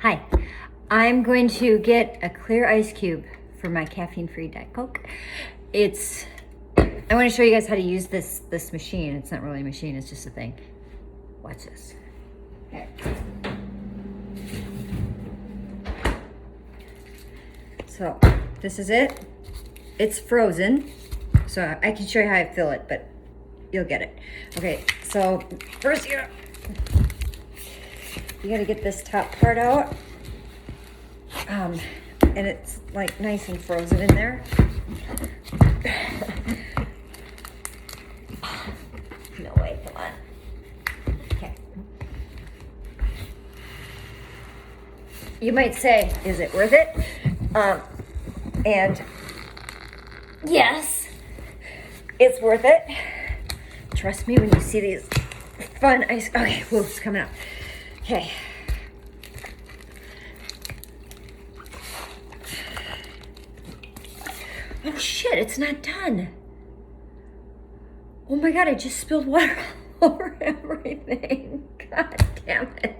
Hi, I'm going to get a clear ice cube for my caffeine-free Diet Coke. I want to show you guys how to use this machine. It's not really a machine, it's just a thing. Watch this. Okay. So, this is it. It's frozen, so I can show you how I fill it, but you'll get it. Okay, so first you gotta get this top part out. And it's like nice and frozen in there. No way, come on. Okay. You might say, is it worth it? And yes, it's worth it. Trust me when you see these fun ice. Okay, whoa, it's coming up. Okay. Oh shit, it's not done. Oh my God, I just spilled water all over everything. God damn it.